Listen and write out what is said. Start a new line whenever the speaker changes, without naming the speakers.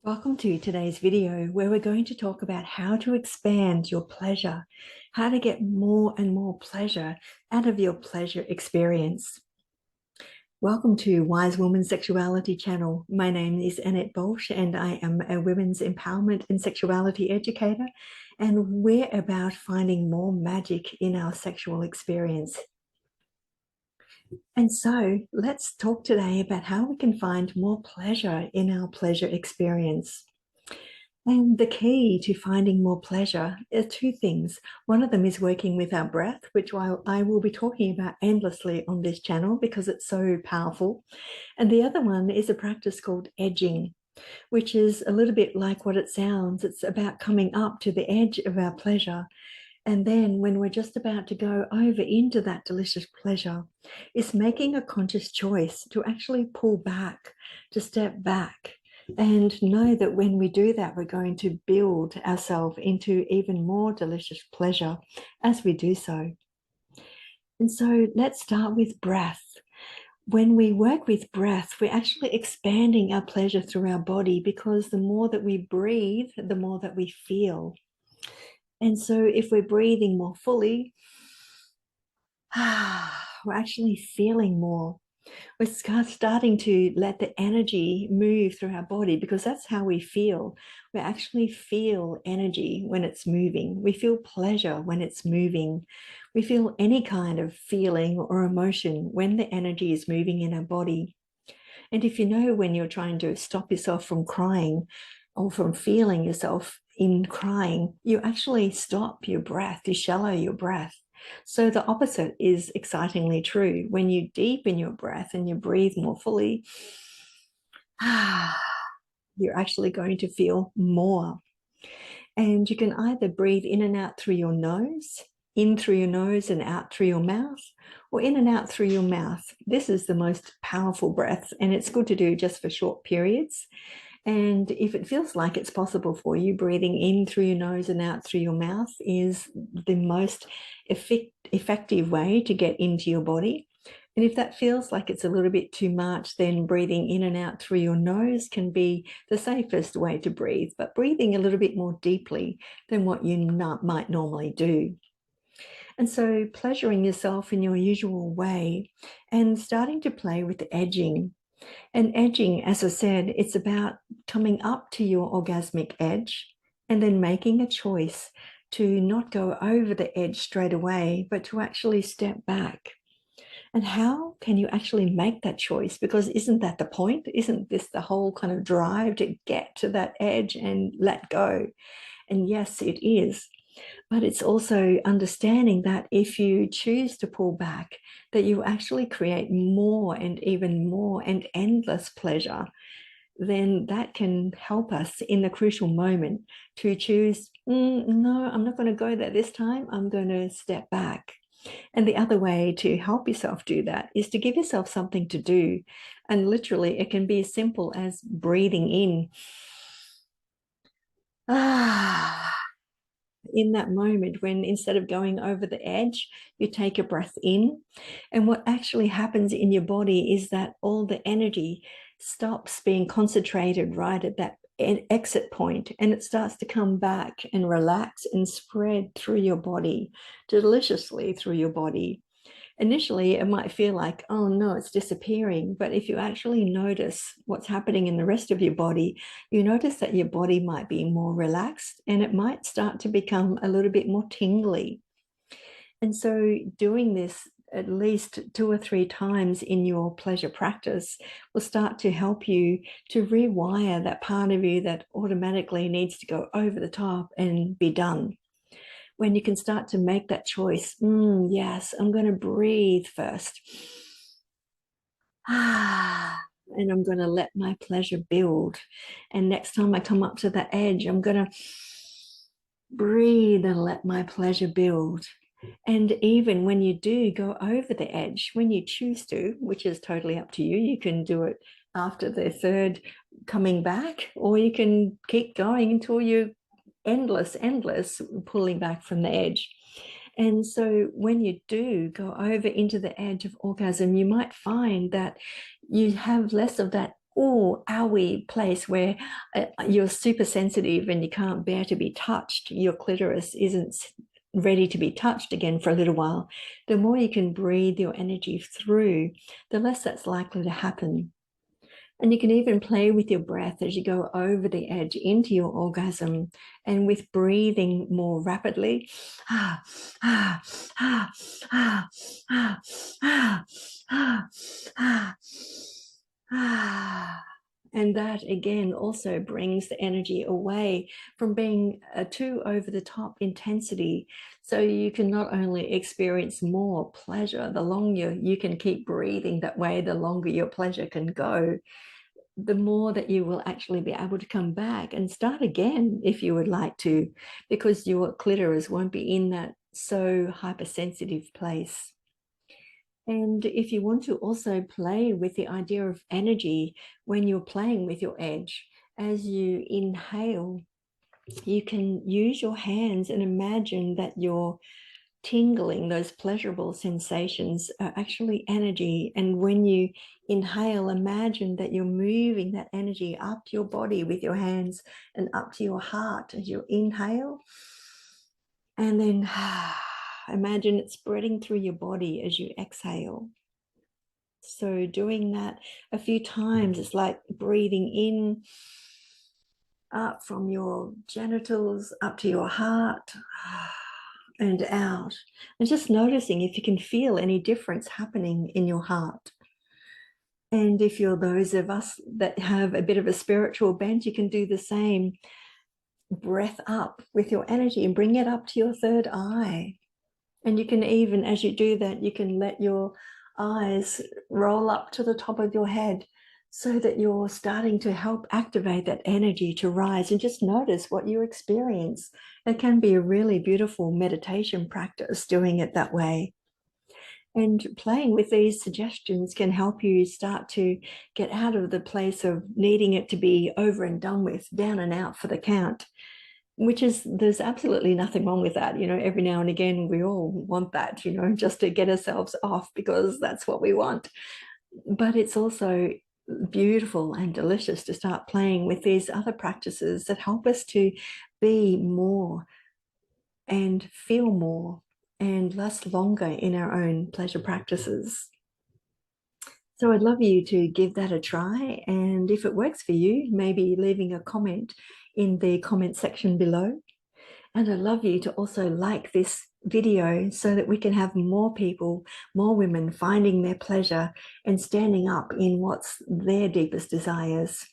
Welcome to today's video where we're going to talk about how to expand your pleasure, how to get more and more pleasure out of your pleasure experience. Welcome to Wise Woman Sexuality Channel. My name is Annette Bolsh and I am a women's empowerment and sexuality educator, and we're about finding more magic in our sexual experience. And so let's talk today about how we can find more pleasure in our pleasure experience. And the key to finding more pleasure are two things. One of them is working with our breath, which I will be talking about endlessly on this channel because it's so powerful. And the other one is a practice called edging, which is a little bit like what it sounds. It's about coming up to the edge of our pleasure. And then when we're just about to go over into that delicious pleasure, it's making a conscious choice to actually pull back, to step back, and know that when we do that, we're going to build ourselves into even more delicious pleasure as we do so. And so let's start with breath. When we work with breath, we're actually expanding our pleasure through our body, because the more that we breathe, the more that we feel. And so if we're breathing more fully, we're actually feeling more. We're starting to let the energy move through our body, because that's how we feel. We actually feel energy when it's moving. We feel pleasure when it's moving. We feel any kind of feeling or emotion when the energy is moving in our body. And if you know, when you're trying to stop yourself from crying or from feeling yourself in crying, you actually stop your breath, you shallow your breath. So the opposite is excitingly true. When you deepen your breath and you breathe more fully, you're actually going to feel more. And you can either breathe in and out through your nose, in through your nose and out through your mouth, or in and out through your mouth. This is the most powerful breath, and it's good to do just for short periods. And if it feels like it's possible for you, breathing in through your nose and out through your mouth is the most effective way to get into your body. And if that feels like it's a little bit too much, then breathing in and out through your nose can be the safest way to breathe, but breathing a little bit more deeply than what you might normally do. And so pleasuring yourself in your usual way and starting to play with the edging. And edging, as I said, it's about coming up to your orgasmic edge and then making a choice to not go over the edge straight away, but to actually step back. And how can you actually make that choice? Because isn't that the point? Isn't this the whole kind of drive to get to that edge and let go? And yes, it is. But it's also understanding that if you choose to pull back, that you actually create more and even more and endless pleasure. Then that can help us in the crucial moment to choose, no, I'm not going to go there this time. I'm going to step back. And the other way to help yourself do that is to give yourself something to do. And literally, it can be as simple as breathing in. In that moment, when instead of going over the edge, you take a breath in. And what actually happens in your body is that all the energy stops being concentrated right at that exit point, and it starts to come back and relax and spread through your body, deliciously through your body. Initially, it might feel like, oh no, it's disappearing. But if you actually notice what's happening in the rest of your body, you notice that your body might be more relaxed and it might start to become a little bit more tingly. And so doing this at least 2 or 3 times in your pleasure practice will start to help you to rewire that part of you that automatically needs to go over the top and be done. When you can start to make that choice, yes, I'm going to breathe first. And I'm going to let my pleasure build. And next time I come up to the edge, I'm going to breathe and let my pleasure build. And even when you do go over the edge, when you choose to, which is totally up to you, you can do it after the third coming back, or you can keep going until you endless pulling back from the edge. And so when you do go over into the edge of orgasm, you might find that you have less of that Or are we a place where you're super sensitive and you can't bear to be touched? Your clitoris isn't ready to be touched again for a little while. The more you can breathe your energy through, the less that's likely to happen. And you can even play with your breath as you go over the edge into your orgasm, and with breathing more rapidly. Ah, ah, ah, ah, ah, ah, ah, ah, ah. And that again also brings the energy away from being a too over the top intensity. So you can not only experience more pleasure, the longer you can keep breathing that way, the longer your pleasure can go, the more that you will actually be able to come back and start again if you would like to, because your clitoris won't be in that so hypersensitive place. And if you want to also play with the idea of energy when you're playing with your edge, as you inhale, you can use your hands and imagine that you're tingling, those pleasurable sensations are actually energy. And when you inhale, imagine that you're moving that energy up to your body with your hands and up to your heart as you inhale. And then imagine it spreading through your body as you exhale. So doing that a few times, it's like breathing in up from your genitals up to your heart and out, and just noticing if you can feel any difference happening in your heart. And if you're those of us that have a bit of a spiritual bent, you can do the same. Breath up with your energy and bring it up to your third eye. And you can even, as you do that, you can let your eyes roll up to the top of your head so that you're starting to help activate that energy to rise, and just notice what you experience. It can be a really beautiful meditation practice doing it that way. And playing with these suggestions can help you start to get out of the place of needing it to be over and done with, down and out for the count, which is, there's absolutely nothing wrong with that. You know, every now and again, we all want that, you know, just to get ourselves off because that's what we want. But it's also beautiful and delicious to start playing with these other practices that help us to be more and feel more and last longer in our own pleasure practices. So I'd love you to give that a try. And if it works for you, maybe leaving a comment in the comment section below. And I'd love you to also like this video so that we can have more people, more women finding their pleasure and standing up in what's their deepest desires.